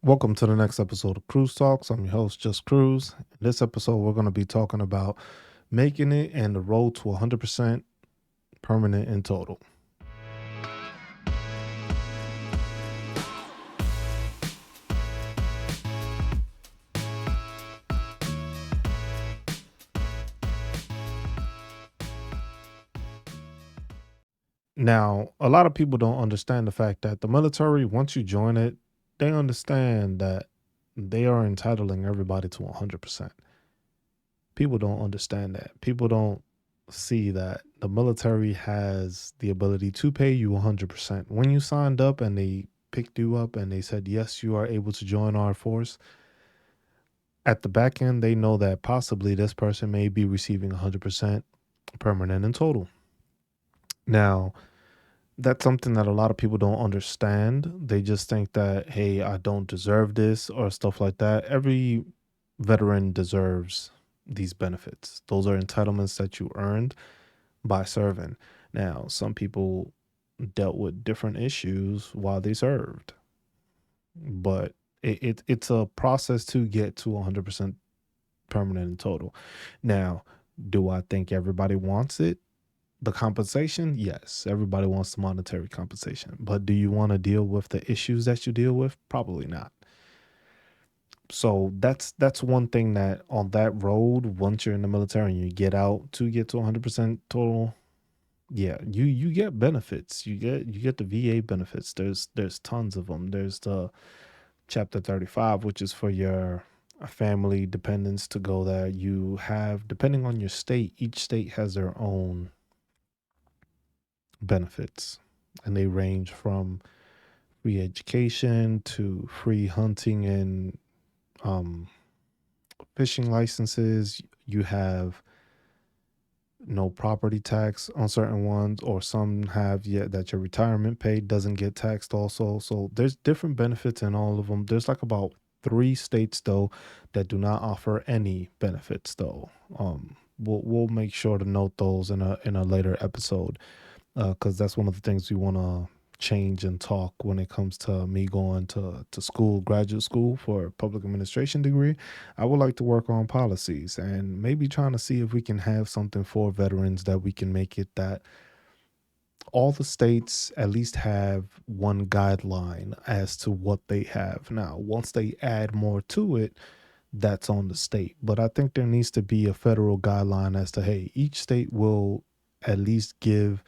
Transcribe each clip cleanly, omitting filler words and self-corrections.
Welcome to the next episode of CruzTalks. I'm your host, Just Cruz. In this episode, we're going to be talking about making it and the road to 100% permanent in total. Now, a lot of people don't understand the fact that the military, once you join it, they understand that they are entitling everybody to 100%. People don't understand that. People don't see that the military has the ability to pay you 100%. When you signed up and they picked you up and they said, yes, you are able to join our force, at the back end, they know that possibly this person may be receiving 100% permanent in total. Now, that's something that a lot of people don't understand. They just think that, hey, I don't deserve this or stuff like that. Every veteran deserves these benefits. Those are entitlements that you earned by serving. Now, some people dealt with different issues while they served, but it's a process to get to 100% permanent in total. Now, do I think everybody wants it? The compensation, yes, everybody wants the monetary compensation. But do you want to deal with the issues that you deal with? Probably not. So that's one thing that on that road, once you're in the military and you get out to get to 100% total, yeah, you get benefits. You get the VA benefits. There's tons of them. There's the Chapter 35, which is for your family dependents to go there. You have, depending on your state, each state has their own benefits, and they range from free education to free hunting and um, fishing licenses. You have no property tax on certain ones, or some have yet that your retirement pay doesn't get taxed also. So there's different benefits in all of them. There's like about three states though that do not offer any benefits though. We'll make sure to note those in a later episode, because that's one of the things we want to change and talk when it comes to me going to school, graduate school for a public administration degree. I would like to work on policies and maybe trying to see if we can have something for veterans that we can make it that all the states at least have one guideline as to what they have. Now, once they add more to it, that's on the state. But I think there needs to be a federal guideline as to, hey, each state will at least give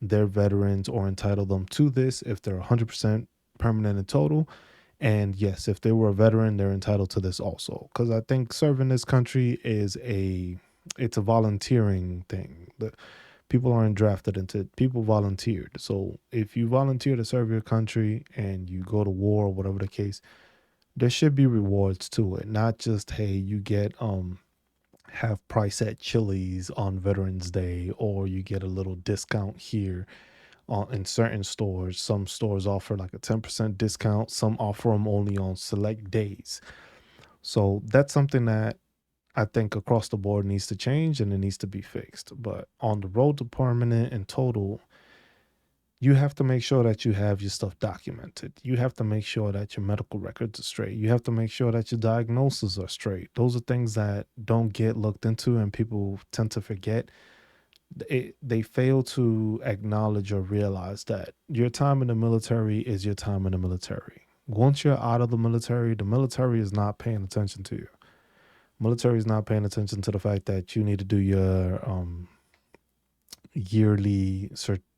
their veterans or entitle them to this if they're 100% permanent in total. And yes, if they were a veteran, they're entitled to this also. Because I think serving this country is it's a volunteering thing. The people aren't drafted into it. People volunteered. So if you volunteer to serve your country and you go to war or whatever the case, there should be rewards to it. Not just, hey, you get half price at Chili's on Veterans Day, or you get a little discount here in certain stores. Some stores offer like a 10% discount. Some offer them only on select days. So that's something that I think across the board needs to change and it needs to be fixed. But on the road to permanent and total, you have to make sure that you have your stuff documented. You have to make sure that your medical records are straight. You have to make sure that your diagnoses are straight. Those are things that don't get looked into and people tend to forget. They fail to acknowledge or realize that your time in the military is your time in the military. Once you're out of the military is not paying attention to you. Military is not paying attention to the fact that you need to do your yearly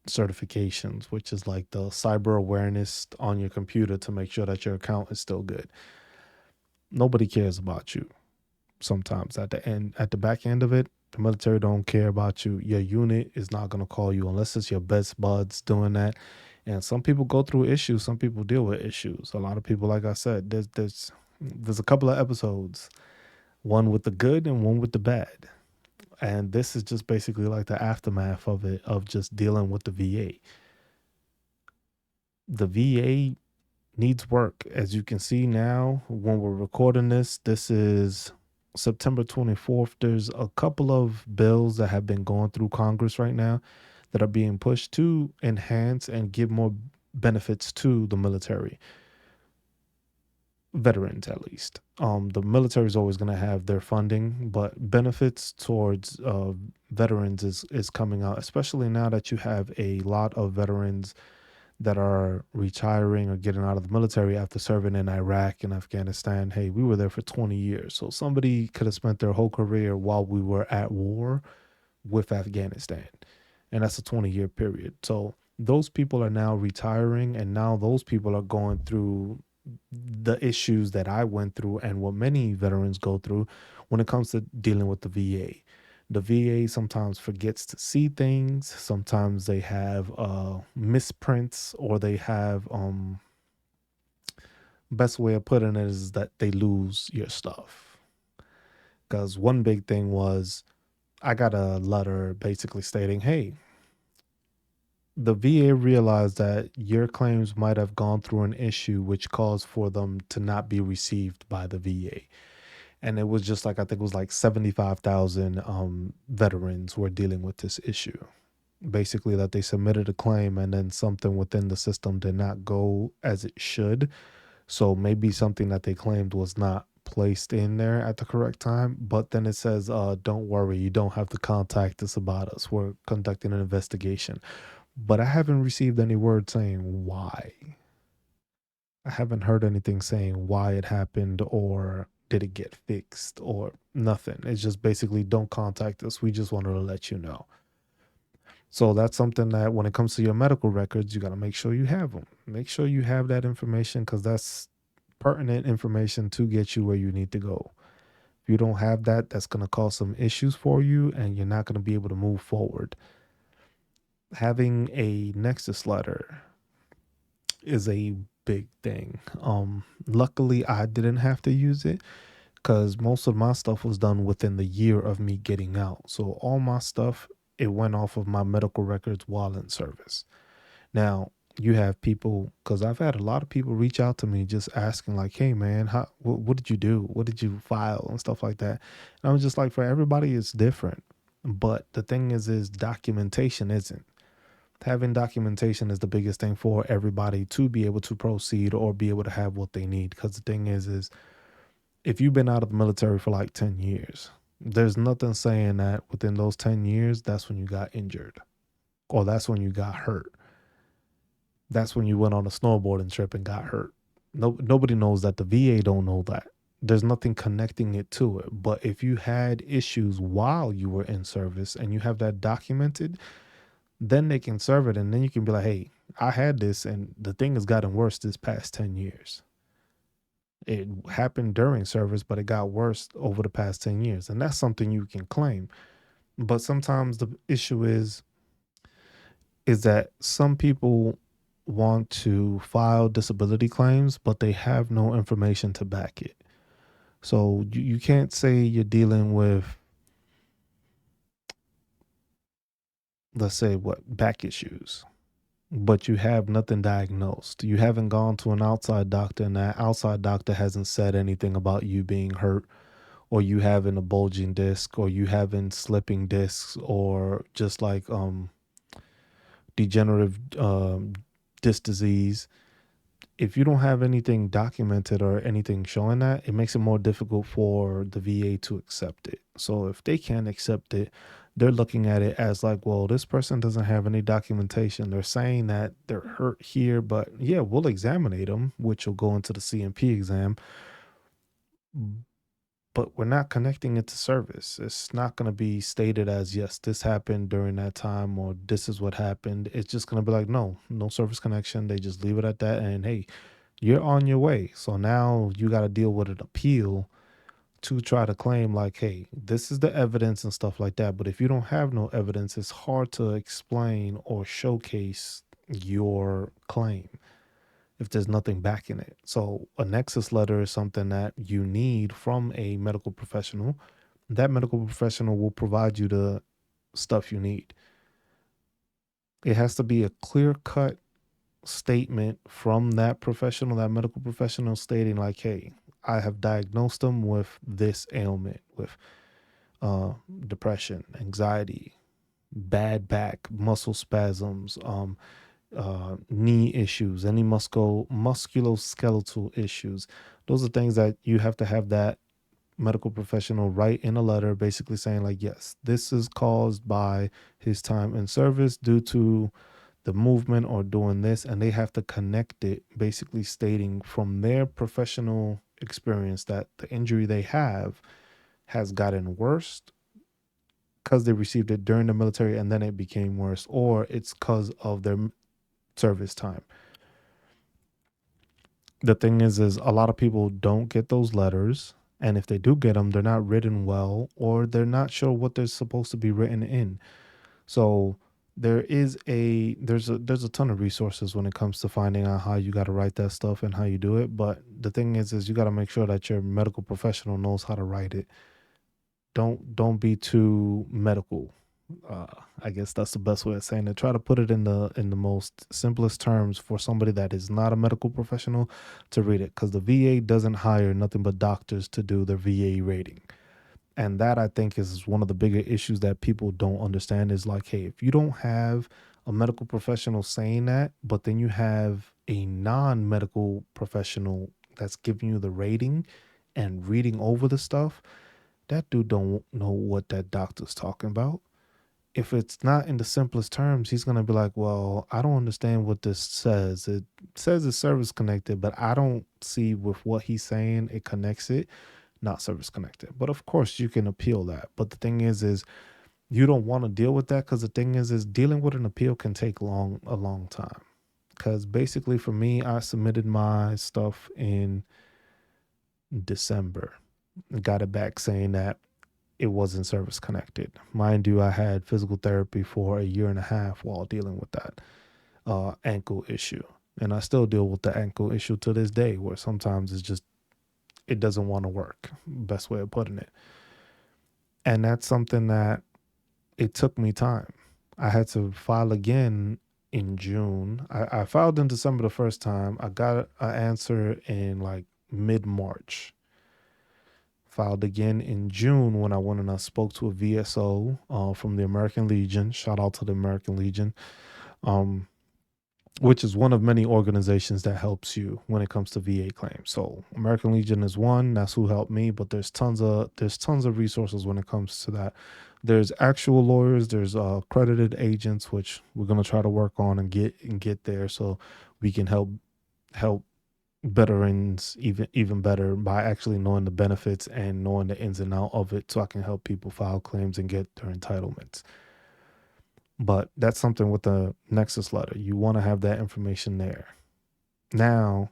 certifications, which is like the cyber awareness on your computer to make sure that your account is still good. Nobody cares about you. Sometimes at the back end of it, the military don't care about you. Your unit is not going to call you unless it's your best buds doing that. And some people go through issues. Some people deal with issues. A lot of people, like I said, there's a couple of episodes, one with the good and one with the bad. And this is just basically like the aftermath of it, of just dealing with the VA. The VA needs work. As you can see now, when we're recording this, this is September 24th. There's a couple of bills that have been going through Congress right now that are being pushed to enhance and give more benefits to the military. veterans at least. The military is always going to have their funding, but benefits towards veterans is coming out, especially now that you have a lot of veterans that are retiring or getting out of the military after serving in Iraq and Afghanistan. Hey, we were there for 20 years. So somebody could have spent their whole career while we were at war with Afghanistan. And that's a 20-year period. So those people are now retiring, and now those people are going through the issues that I went through and what many veterans go through when it comes to dealing with the VA. The VA sometimes forgets to see things. Sometimes they have misprints, or they have best way of putting it is that they lose your stuff. Because one big thing was I got a letter basically stating, hey, the VA realized that your claims might have gone through an issue which caused for them to not be received by the VA. And it was just like, I think it was like 75,000 veterans were dealing with this issue. Basically, that they submitted a claim and then something within the system did not go as it should. So maybe something that they claimed was not placed in there at the correct time. But then it says, don't worry, you don't have to contact us about us. We're conducting an investigation. But I haven't received any word saying why. I haven't heard anything saying why it happened or did it get fixed or nothing. It's just basically don't contact us. We just wanted to let you know. So that's something that when it comes to your medical records, you got to make sure you have them. Make sure you have that information because that's pertinent information to get you where you need to go. If you don't have that, that's going to cause some issues for you and you're not going to be able to move forward. Having a nexus letter is a big thing. Luckily, I didn't have to use it because most of my stuff was done within the year of me getting out. So all my stuff, it went off of my medical records while in service. Now, you have people, because I've had a lot of people reach out to me just asking like, hey man, what did you do? What did you file and stuff like that? And I was just like, for everybody, it's different. But the thing is documentation isn't. Having documentation is the biggest thing for everybody to be able to proceed or be able to have what they need. Because the thing is if you've been out of the military for like 10 years, there's nothing saying that within those 10 years, that's when you got injured or that's when you got hurt. That's when you went on a snowboarding trip and got hurt. Nobody knows that. The VA don't know that. There's nothing connecting it to it. But if you had issues while you were in service and you have that documented, then they can serve it. And then you can be like, hey, I had this and the thing has gotten worse this past 10 years. It happened during service, but it got worse over the past 10 years. And that's something you can claim. But sometimes the issue is that some people want to file disability claims, but they have no information to back it. So you can't say you're dealing with, let's say, back issues, but you have nothing diagnosed. You haven't gone to an outside doctor, and that outside doctor hasn't said anything about you being hurt, or you having a bulging disc, or you having slipping discs, or just like degenerative disc disease. If you don't have anything documented or anything showing that, it makes it more difficult for the VA to accept it. So if they can't accept it, they're looking at it as like, well, this person doesn't have any documentation. They're saying that they're hurt here, but yeah, we'll examine them, which will go into the CMP exam. But we're not connecting it to service. It's not going to be stated as, yes, this happened during that time or this is what happened. It's just going to be like, no, no service connection. They just leave it at that. And hey, you're on your way. So now you got to deal with an appeal to try to claim like, hey, this is the evidence and stuff like that. But if you don't have no evidence, it's hard to explain or showcase your claim if there's nothing backing it. So a nexus letter is something that you need from a medical professional. That medical professional will provide you the stuff you need. It has to be a clear cut statement from that professional, that medical professional stating like, hey, I have diagnosed them with this ailment, with depression, anxiety, bad back, muscle spasms, knee issues, any musculoskeletal issues. Those are things that you have that medical professional write in a letter basically saying like, yes, this is caused by his time in service due to the movement or doing this, and they have to connect it, basically stating from their professional experience that the injury they have has gotten worse because they received it during the military and then it became worse, or it's because of their service time. The thing is a lot of people don't get those letters, and if they do get them, they're not written well, or they're not sure what they're supposed to be written in. So there's a ton of resources when it comes to finding out how you got to write that stuff and how you do it. But the thing is you got to make sure that your medical professional knows how to write it. Don't be too medical. uh, I guess that's the best way of saying it. Try to put it in the most simplest terms for somebody that is not a medical professional to read it, because the VA doesn't hire nothing but doctors to do their VA rating. And that, I think, is one of the bigger issues that people don't understand is like, hey, if you don't have a medical professional saying that, but then you have a non-medical professional that's giving you the rating and reading over the stuff, that dude don't know what that doctor's talking about. If it's not in the simplest terms, he's gonna be like, "Well, I don't understand what this says. It says it's service connected, but I don't see with what he's saying it connects it, not service connected." But of course, you can appeal that. But the thing is you don't want to deal with that, because the thing is dealing with an appeal can take a long time. Because basically, for me, I submitted my stuff in December and got it back saying that it wasn't service connected. Mind you, I had physical therapy for a year and a half while dealing with that ankle issue. And I still deal with the ankle issue to this day, where sometimes it's just, it doesn't want to work. Best way of putting it. And that's something that it took me time. I had to file again in June. I filed in December the first time. I got an answer in like mid March. Filed again in June when I went and I spoke to a VSO from the American Legion. Shout out to the American Legion, um, which is one of many organizations that helps you when it comes to VA claims. So American Legion is one. That's who helped me. But there's tons of resources when it comes to that. There's actual lawyers. There's accredited agents, which we're gonna try to work on and get there, so we can help veterans even better by actually knowing the benefits and knowing the ins and out of it, so I can help people file claims and get their entitlements. But that's something with the nexus letter. You want to have that information there. Now,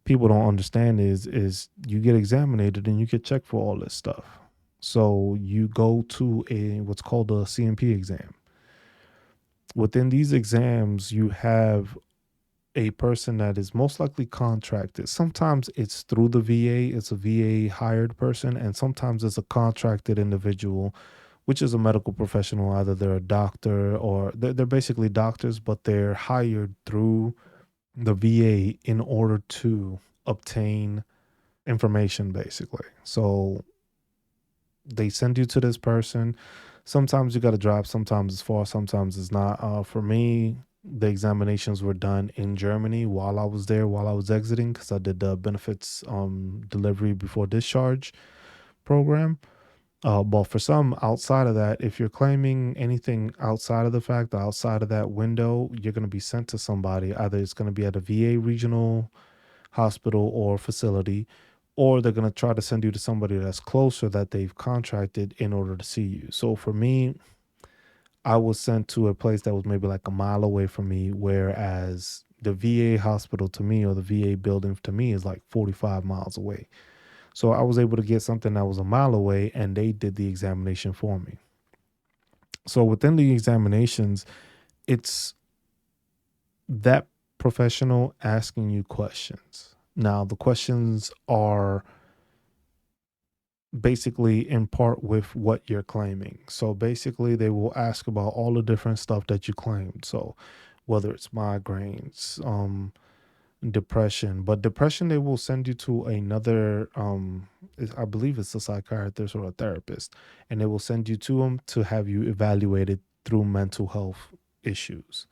people don't understand is you get examined and you get checked for all this stuff. So you go to a what's called a CMP exam. Within these exams, you have a person that is most likely contracted. Sometimes it's through the VA, it's a VA hired person, and sometimes it's a contracted individual, which is a medical professional. Either they're a doctor or they're basically doctors, but they're hired through the VA in order to obtain information, basically. So they send you to this person. Sometimes you got to drive, sometimes it's far, sometimes it's not. For me, the examinations were done in Germany while I was there, while I was exiting, because I did the benefits delivery before discharge program. But for some outside of that, if you're claiming anything outside of the fact, outside of that window, you're going to be sent to somebody. Either it's going to be at a VA regional hospital or facility, or they're going to try to send you to somebody that's closer that they've contracted in order to see you. So for me, I was sent to a place that was maybe like a mile away from me, whereas the VA hospital to me, or the VA building to me, is like 45 miles away. So I was able to get something that was a mile away, and they did the examination for me. So within the examinations, it's that professional asking you questions. Now, the questions are basically in part with what you're claiming. So basically, they will ask about all the different stuff that you claimed. So whether it's migraines, depression, but depression, they will send you to another, I believe it's a psychiatrist or a therapist, and they will send you to them to have you evaluated through mental health issues.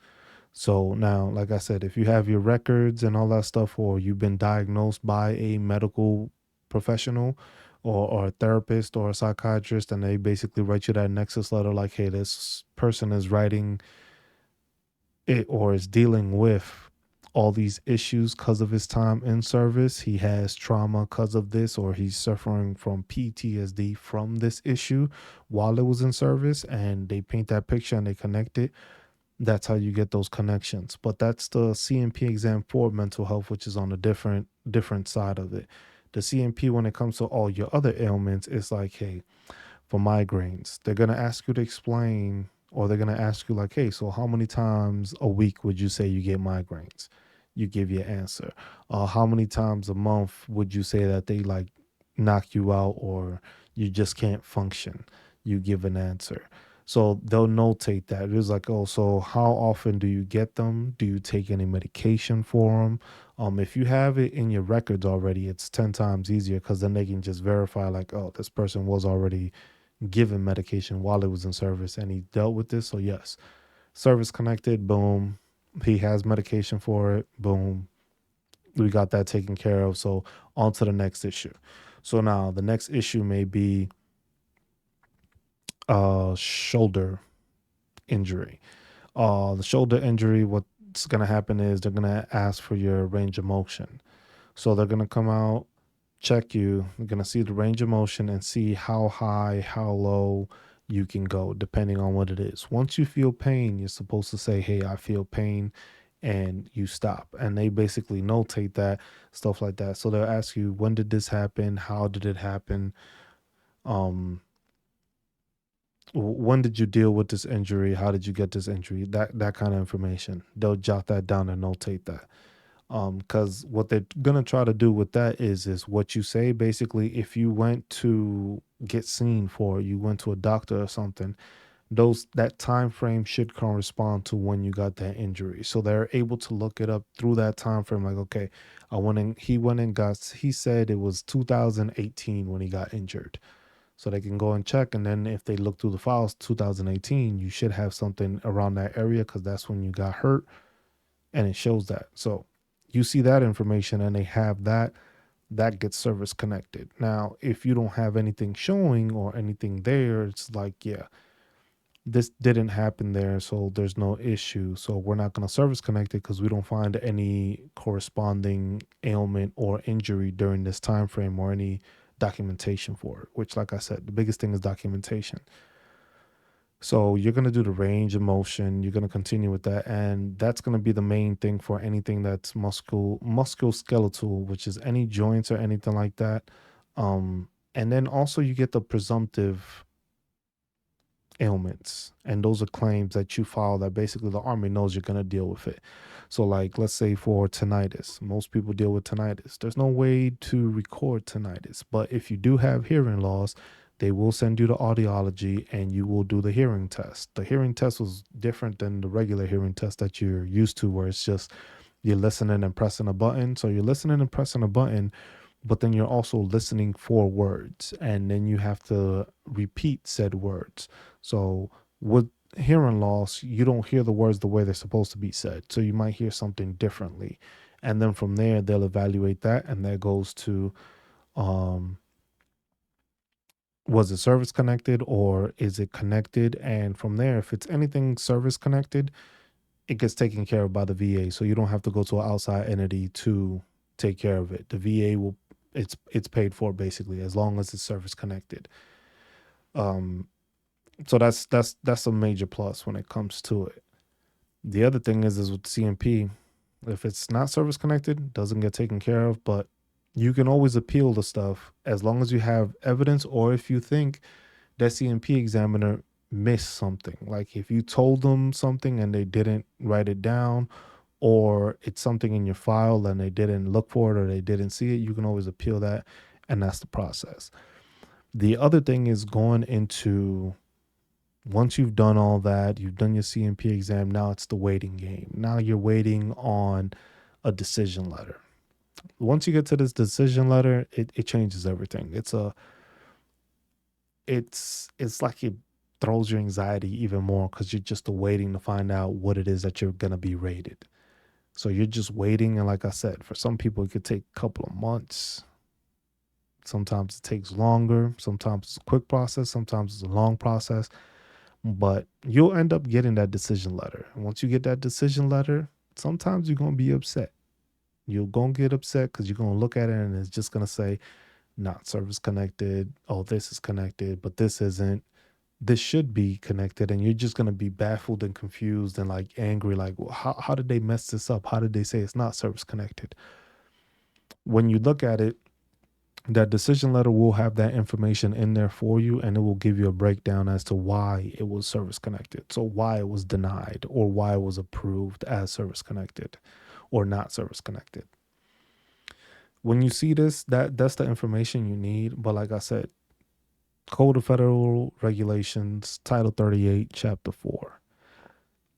So now, like I said, if you have your records and all that stuff, or you've been diagnosed by a medical professional or a therapist or a psychiatrist, and they basically write you that nexus letter like, hey, this person is writing it or is dealing with all these issues because of his time in service. He has trauma because of this, or he's suffering from PTSD from this issue while it was in service, and they paint that picture and they connect it. That's how you get those connections. But that's the CMP exam for mental health, which is on a different side of it. The CMP, when it comes to all your other ailments, is like, hey, for migraines, they're gonna ask you to explain, or they're gonna ask you like, hey, so how many times a week would you say you get migraines? You give your answer. How many times a month would you say that they like knock you out, or you just can't function? You give an answer. So they'll notate that. It's like, oh, so how often do you get them? Do you take any medication for them? If you have it in your records already, it's 10 times easier, because then they can just verify, like, oh, this person was already given medication while it was in service and he dealt with this. So, yes, service connected, boom. He has medication for it, boom. We got that taken care of. So, on to the next issue. So, now the next issue may be shoulder injury. The shoulder injury, what's going to happen is they're going to ask for your range of motion. So, they're going to come out, check you. You're going to see the range of motion and see how high, how low you can go, depending on what it is. Once you feel pain, you're supposed to say, hey, I feel pain, and you stop. And they basically notate that, stuff like that. So they'll ask you, when did this happen? How did it happen? Um, when did you deal with this injury? How did you get this injury? That kind of information. They'll jot that down and notate that. Because what they're gonna try to do with that is what you say. Basically, if you went to get seen for, you went to a doctor or something, those that time frame should correspond to when you got that injury, so they're able to look it up through that time frame. Like, okay, he went and got, he said it was 2018 when he got injured, so they can go and check. And then if they look through the files, 2018, you should have something around that area, because that's when you got hurt, and it shows that. So you see that information and they have that, that gets service connected. Now, if you don't have anything showing or anything there, it's like, yeah, this didn't happen there, so there's no issue. So we're not going to service connect it because we don't find any corresponding ailment or injury during this time frame, or any documentation for it, which, like I said, the biggest thing is documentation. So you're going to do the range of motion. You're going to continue with that. And that's going to be the main thing for anything that's musculoskeletal, which is any joints or anything like that. And then also you get the presumptive ailments. And those are claims that you file that basically the army knows you're going to deal with it. So, like, let's say for tinnitus, most people deal with tinnitus. There's no way to record tinnitus. But if you do have hearing loss, they will send you to audiology and you will do the hearing test. The hearing test was different than the regular hearing test that you're used to, where it's just you're listening and pressing a button. So you're listening and pressing a button, but then you're also listening for words, and then you have to repeat said words. So with hearing loss, you don't hear the words the way they're supposed to be said. So you might hear something differently. And then from there, they'll evaluate that. And that goes to, um, was it service connected or is it connected? And from there, if it's anything service connected, it gets taken care of by the VA. So you don't have to go to an outside entity to take care of it. The VA will, it's paid for basically, as long as it's service connected. Um, so that's a major plus when it comes to it. The other thing is with CMP, if it's not service connected, doesn't get taken care of, but you can always appeal the stuff as long as you have evidence, or if you think that CMP examiner missed something. Like if you told them something and they didn't write it down, or it's something in your file and they didn't look for it or they didn't see it, you can always appeal that, and that's the process. The other thing is going into, once you've done all that, you've done your CMP exam, now it's the waiting game. Now you're waiting on a decision letter. Once you get to this decision letter, it changes everything. It's like throws your anxiety even more because you're just waiting to find out what it is that you're going to be rated. So you're just waiting. And like I said, for some people, it could take a couple of months. Sometimes it takes longer. Sometimes it's a quick process. Sometimes it's a long process. But you'll end up getting that decision letter. And once you get that decision letter, sometimes you're going to be upset. You're going to get upset because you're going to look at it and it's just going to say, not service connected. Oh, this is connected, but this isn't. This should be connected. And you're just going to be baffled and confused and like angry. Like, well, how did they mess this up? How did they say it's not service connected? When you look at it, that decision letter will have that information in there for you, and it will give you a breakdown as to why it was service connected. So why it was denied or why it was approved as service connected or not service connected. When you see this, that's the information you need. But like I said, Code of Federal Regulations, Title 38, Chapter 4.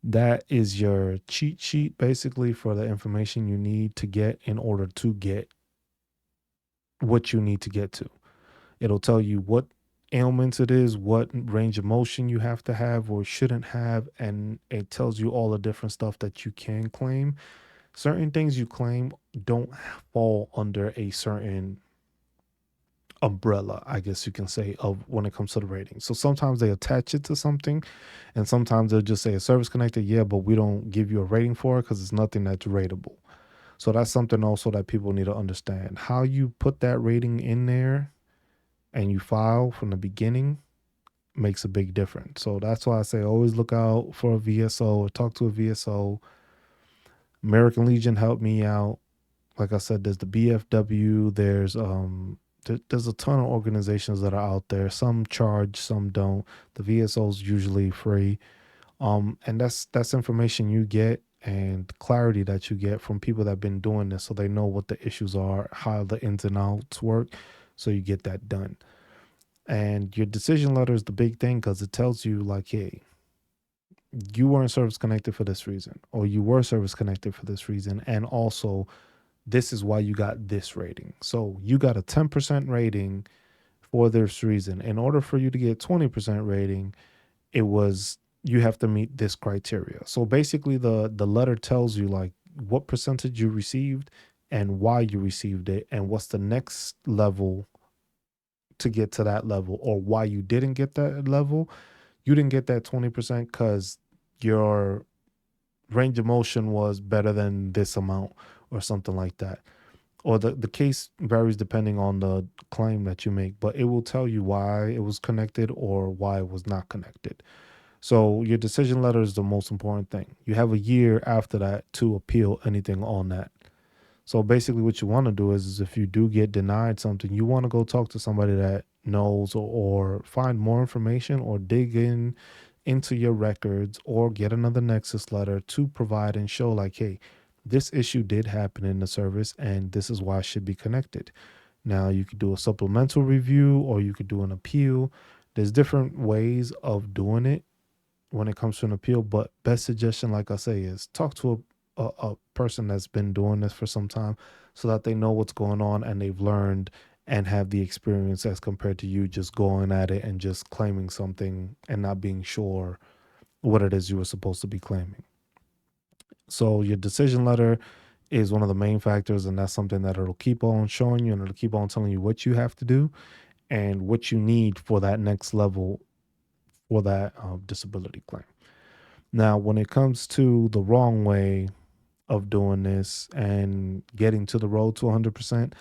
That is your cheat sheet basically for the information you need to get in order to get what you need to get to. It'll tell you what ailments it is, what range of motion you have to have or shouldn't have, and it tells you all the different stuff that you can claim. Certain things you claim don't fall under a certain umbrella, I guess you can say, of when it comes to the rating. So sometimes they attach it to something, and sometimes they'll just say a service connected, yeah, but we don't give you a rating for it because it's nothing that's rateable. So that's something also that people need to understand. How you put that rating in there and you file from the beginning makes a big difference. So that's why I say always look out for a VSO or talk to a VSO. American Legion helped me out. Like I said, there's the BFW. There's a ton of organizations that are out there. Some charge, some don't. The VSO's usually free. And that's information you get and clarity that you get from people that have been doing this, so they know what the issues are, how the ins and outs work, so you get that done. And your decision letter is the big thing because it tells you, like, hey, you weren't service connected for this reason, or you were service connected for this reason. And also, this is why you got this rating. So you got a 10% rating for this reason. In order for you to get 20% rating, it was you have to meet this criteria. So basically the letter tells you like what percentage you received and why you received it and what's the next level to get to that level, or why you didn't get that level. You didn't get that 20% because your range of motion was better than this amount or something like that. Or the case varies depending on the claim that you make, but it will tell you why it was connected or why it was not connected. So your decision letter is the most important thing. You have a year after that to appeal anything on that. So basically, what you want to do is if you do get denied something, you want to go talk to somebody that knows, or find more information or dig in into your records or get another nexus letter to provide and show like, hey, this issue did happen in the service and this is why it should be connected. Now you could do a supplemental review or you could do an appeal. There's different ways of doing it when it comes to an appeal, but best suggestion, like I say, is talk to a person that's been doing this for some time so that they know what's going on and they've learned and have the experience as compared to you just going at it and just claiming something and not being sure what it is you were supposed to be claiming. So your decision letter is one of the main factors, and that's something that it'll keep on showing you and it'll keep on telling you what you have to do and what you need for that next level for that disability claim. Now, when it comes to the wrong way of doing this and getting to the road to 100%,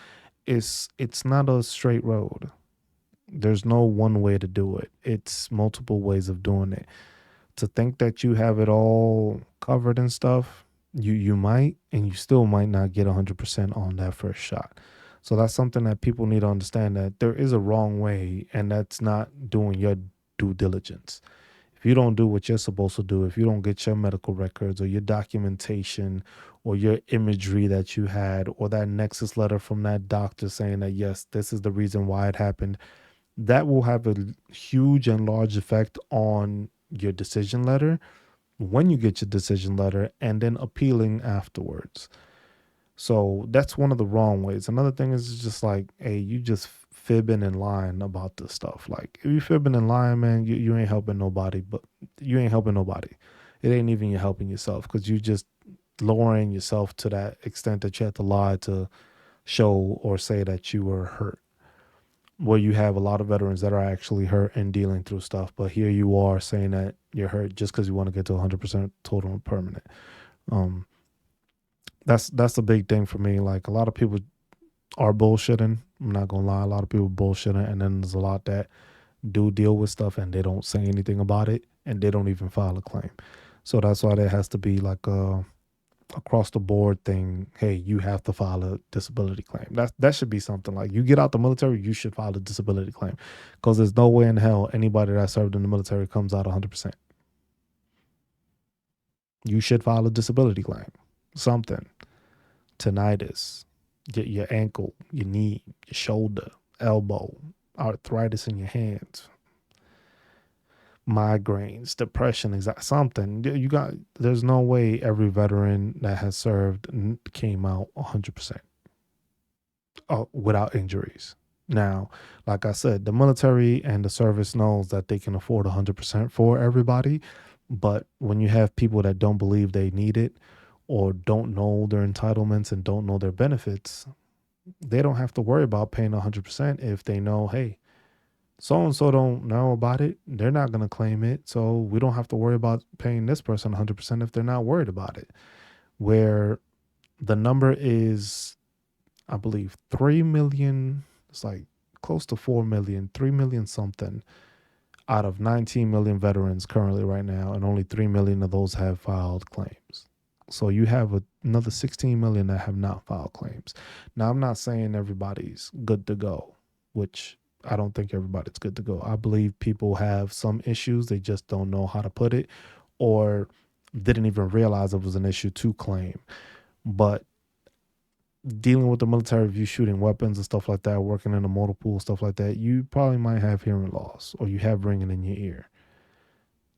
it's not a straight road. There's no one way to do it. It's multiple ways of doing it. To think that you have it all covered and stuff, you might, and you still might not get 100% on that first shot. So that's something that people need to understand, that there is a wrong way, and that's not doing your due diligence. If you don't do what you're supposed to do, if you don't get your medical records or your documentation or your imagery that you had or that nexus letter from that doctor saying that, yes, this is the reason why it happened, that will have a huge and large effect on your decision letter when you get your decision letter and then appealing afterwards. So that's one of the wrong ways. Another thing is just like, hey, you just fibbing and lying about this stuff. Like if you fibbing and lying, man, you ain't helping nobody. But you ain't helping nobody. It ain't even you helping yourself because you just lowering yourself to that extent that you have to lie to show or say that you were hurt. Where you have a lot of veterans that are actually hurt and dealing through stuff, but here you are saying that you're hurt just because you want to get to 100% total and permanent. Um, that's a big thing for me. Like a lot of people are bullshitting. I'm not gonna lie, a lot of people bullshitting, and then there's a lot that do deal with stuff and they don't say anything about it, and they don't even file a claim. So that's why there has to be like a across the board thing. Hey, you have to file a disability claim. That should be something like you get out the military, you should file a disability claim, because there's no way in hell anybody that served in the military comes out 100%. You should file a disability claim. Something, tinnitus, your ankle, your knee, your shoulder, elbow, arthritis in your hands, migraines, depression, something. You got. There's no way every veteran that has served came out 100% without injuries. Now, like I said, the military and the service knows that they can afford 100% for everybody, but when you have people that don't believe they need it or don't know their entitlements and don't know their benefits, they don't have to worry about paying 100% if they know, hey, so and so don't know about it. They're not going to claim it. So we don't have to worry about paying this person 100% if they're not worried about it. Where the number is, I believe, 3 million, it's like close to 4 million, 3 million something out of 19 million veterans currently right now. And only 3 million of those have filed claims. So you have another 16 million that have not filed claims. Now, I'm not saying everybody's good to go, which I don't think everybody's good to go. I believe people have some issues. They just don't know how to put it or didn't even realize it was an issue to claim. But dealing with the military, if you shooting weapons and stuff like that, working in a motor pool, stuff like that, you probably might have hearing loss or you have ringing in your ear.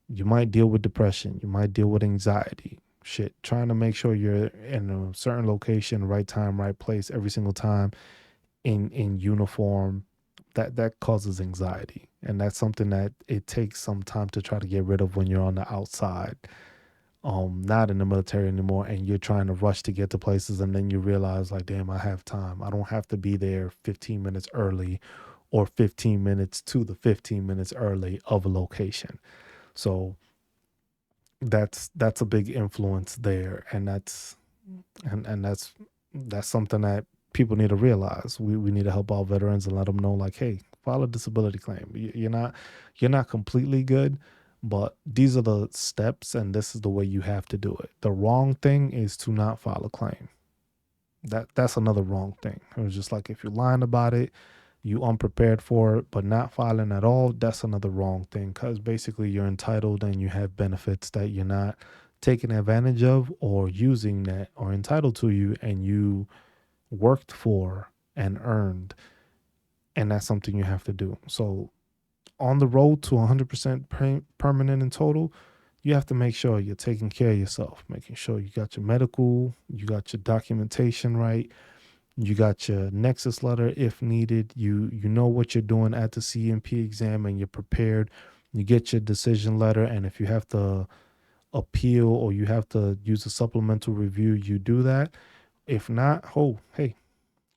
You might deal with depression. You might deal with anxiety. Shit, trying to make sure you're in a certain location, right time, right place every single time in uniform. That causes anxiety, and that's something that it takes some time to try to get rid of when you're on the outside, not in the military anymore, and you're trying to rush to get to places, and then you realize like, damn, I have time. I don't have to be there 15 minutes early or 15 minutes to the 15 minutes early of a location. So that's a big influence there, and that's something that people need to realize. We need to help our veterans and let them know like, hey, file a disability claim. You're not completely good, but these are the steps and this is the way you have to do it. The wrong thing is to not file a claim. That's another wrong thing. It was just like if you're lying about it, you unprepared for it, but not filing at all, that's another wrong thing, because basically you're entitled and you have benefits that you're not taking advantage of or using that are entitled to you and you worked for and earned, and that's something you have to do. So on the road to 100% permanent and total, you have to make sure you're taking care of yourself, making sure you got your medical, you got your documentation right, you got your nexus letter if needed. You know what you're doing at the CMP exam and you're prepared. You get your decision letter, and if you have to appeal or you have to use a supplemental review, you do that. If not, hey,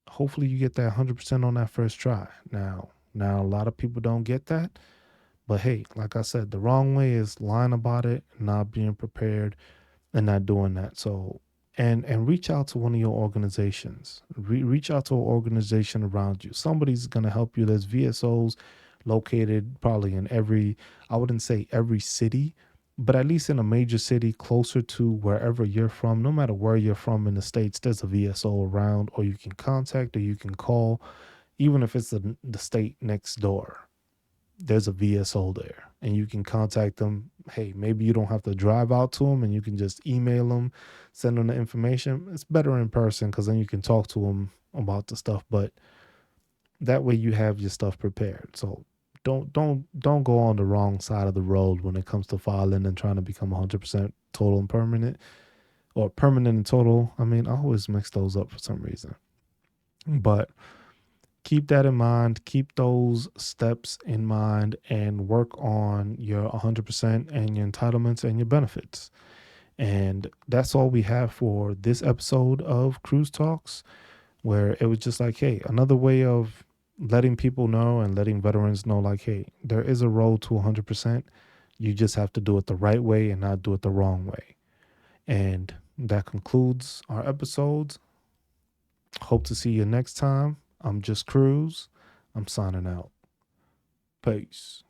hopefully you get that 100% on that first try. Now a lot of people don't get that, but hey, like I said, the wrong way is lying about it, not being prepared, and not doing that. So and reach out to one of your organizations. Reach out to an organization around you. Somebody's gonna help you. There's VSOs located probably in every, I wouldn't say every city, but at least in a major city closer to wherever you're from. No matter where you're from in the states, there's a VSO around, or you can contact, or you can call, even if it's the state next door. There's a VSO there and you can contact them. Hey, maybe you don't have to drive out to them and you can just email them, send them the information. It's better in person because then you can talk to them about the stuff, but that way you have your stuff prepared. So don't go on the wrong side of the road when it comes to filing and trying to become 100% total and permanent, or permanent and total. I mean, I always mix those up for some reason. But keep that in mind. Keep those steps in mind and work on your 100% and your entitlements and your benefits. And that's all we have for this episode of Cruise Talks, where it was just like, hey, another way of letting people know and letting veterans know, like, hey, there is a road to 100%. You just have to do it the right way and not do it the wrong way. And that concludes our episodes. Hope to see you next time. I'm just Cruz. I'm signing out. Peace.